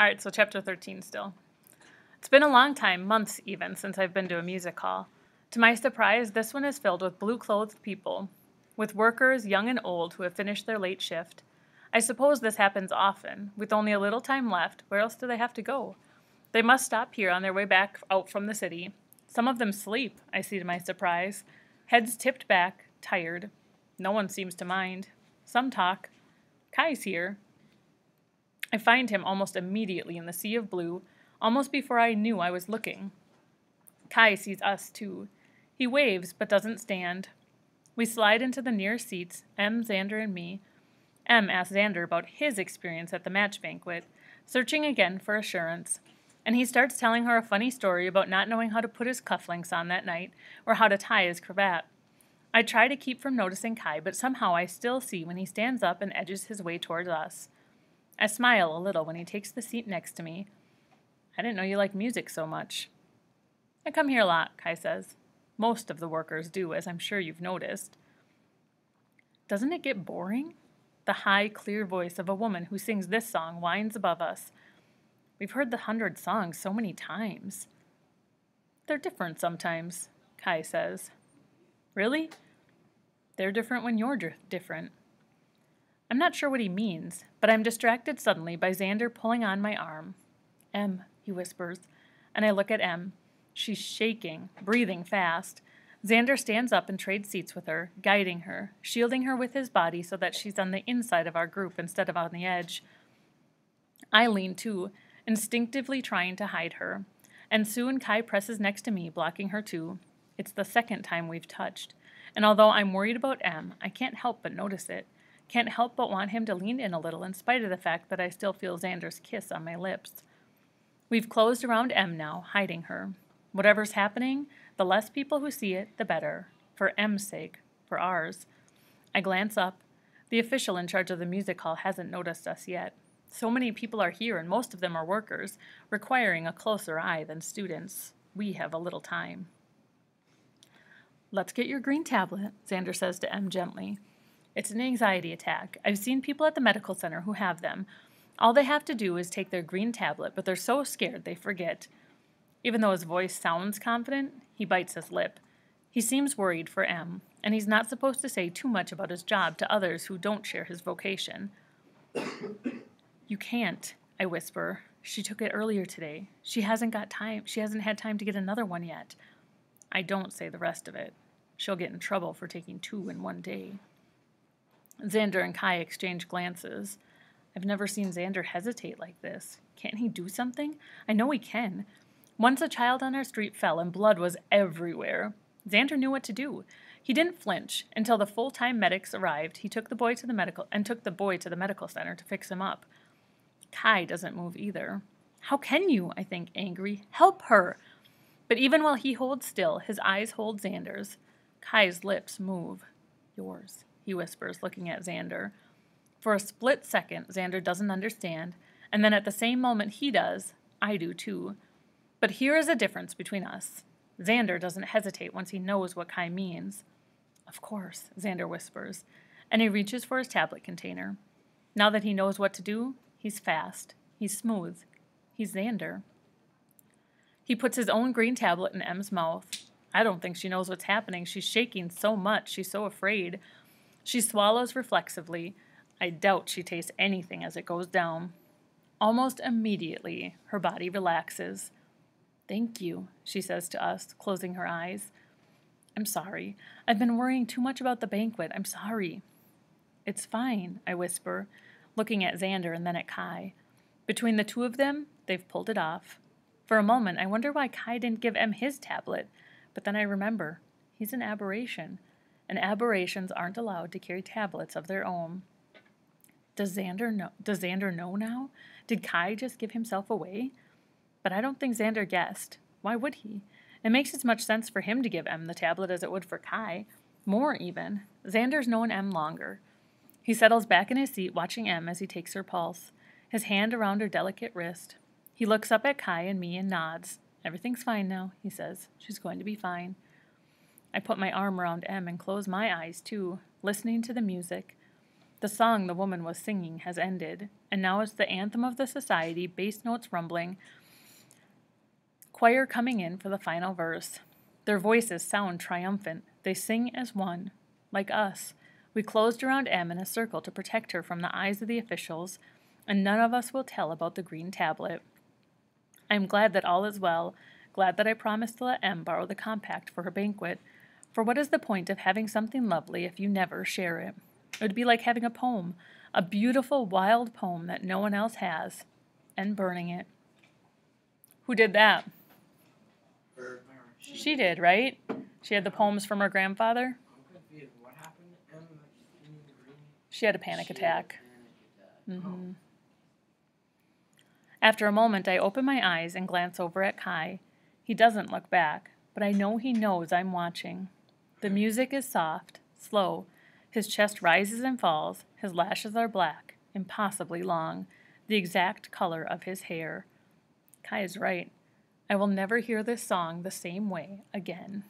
All right, so chapter 13 still. It's been a long time, months even, since I've been to a music hall. To my surprise, this one is filled with blue-clothed people, with workers, young and old, who have finished their late shift. I suppose this happens often. With only a little time left, where else do they have to go? They must stop here on their way back out from the city. Some of them sleep, I see to my surprise. Heads tipped back, tired. No one seems to mind. Some talk. Kai's here. I find him almost immediately in the sea of blue, almost before I knew I was looking. Kai sees us, too. He waves, but doesn't stand. We slide into the nearest seats, Em, Xander, and me. Em asks Xander about his experience at the match banquet, searching again for assurance. And he starts telling her a funny story about not knowing how to put his cufflinks on that night, or how to tie his cravat. I try to keep from noticing Kai, but somehow I still see when he stands up and edges his way towards us. I smile a little when he takes the seat next to me. I didn't know you liked music so much. I come here a lot, Kai says. Most of the workers do, as I'm sure you've noticed. Doesn't it get boring? The high, clear voice of a woman who sings this song whines above us. We've heard the 100 songs so many times. They're different sometimes, Kai says. Really? They're different when you're different. I'm not sure what he means, but I'm distracted suddenly by Xander pulling on my arm. Em, he whispers, and I look at Em. She's shaking, breathing fast. Xander stands up and trades seats with her, guiding her, shielding her with his body so that she's on the inside of our group instead of on the edge. I lean too, instinctively trying to hide her, and soon Kai presses next to me, blocking her too. It's the second time we've touched, and although I'm worried about Em, I can't help but notice it. Can't help but want him to lean in a little in spite of the fact that I still feel Xander's kiss on my lips. We've closed around Em now, hiding her. Whatever's happening, the less people who see it, the better. For Em's sake. For ours. I glance up. The official in charge of the music hall hasn't noticed us yet. So many people are here, and most of them are workers, requiring a closer eye than students. We have a little time. Let's get your green tablet, Xander says to Em gently. It's an anxiety attack. I've seen people at the medical center who have them. All they have to do is take their green tablet, but they're so scared they forget. Even though his voice sounds confident, he bites his lip. He seems worried for Em, and he's not supposed to say too much about his job to others who don't share his vocation. You can't, I whisper. She took it earlier today. She hasn't had time to get another one yet. I don't say the rest of it. She'll get in trouble for taking 2 in one day. Xander and Kai exchange glances. I've never seen Xander hesitate like this. Can't he do something? I know he can. Once a child on our street fell and blood was everywhere. Xander knew what to do. He didn't flinch until the full-time medics arrived. He took the boy to the medical center to fix him up. Kai doesn't move either. How can you? I think, angry. Help her. But even while he holds still, his eyes hold Xander's. Kai's lips move. Yours, he whispers, looking at Xander. For a split second, Xander doesn't understand, and then at the same moment he does, I do too. But here is a difference between us. Xander doesn't hesitate once he knows what Kai means. Of course, Xander whispers, and he reaches for his tablet container. Now that he knows what to do, he's fast. He's smooth. He's Xander. He puts his own green tablet in Em's mouth. I don't think she knows what's happening. She's shaking so much. She's so afraid. She swallows reflexively. I doubt she tastes anything as it goes down. Almost immediately, her body relaxes. Thank you, she says to us, closing her eyes. I'm sorry. I've been worrying too much about the banquet. I'm sorry. It's fine, I whisper, looking at Xander and then at Kai. Between the two of them, they've pulled it off. For a moment, I wonder why Kai didn't give Em his tablet. But then I remember, he's an aberration, and aberrations aren't allowed to carry tablets of their own. Does Xander know now? Did Kai just give himself away? But I don't think Xander guessed. Why would he? It makes as much sense for him to give Em the tablet as it would for Kai. More, even. Xander's known Em longer. He settles back in his seat, watching Em as he takes her pulse, his hand around her delicate wrist. He looks up at Kai and me and nods. Everything's fine now, he says. She's going to be fine. I put my arm around Em and close my eyes, too, listening to the music. The song the woman was singing has ended, and now it's the anthem of the society, bass notes rumbling, choir coming in for the final verse. Their voices sound triumphant. They sing as one, like us. We closed around M in a circle to protect her from the eyes of the officials, and none of us will tell about the green tablet. I am glad that all is well, glad that I promised to let M borrow the compact for her banquet, for what is the point of having something lovely if you never share it? It would be like having a poem, a beautiful, wild poem that no one else has, and burning it. Who did that? She did, right? She had the poems from her grandfather? I'm confused. What happened to Emma in the green? She had a panic attack. Oh. After a moment, I open my eyes and glance over at Kai. He doesn't look back, but I know he knows I'm watching. The music is soft, slow. His chest rises and falls. His lashes are black, impossibly long, the exact color of his hair. Kai is right. I will never hear this song the same way again.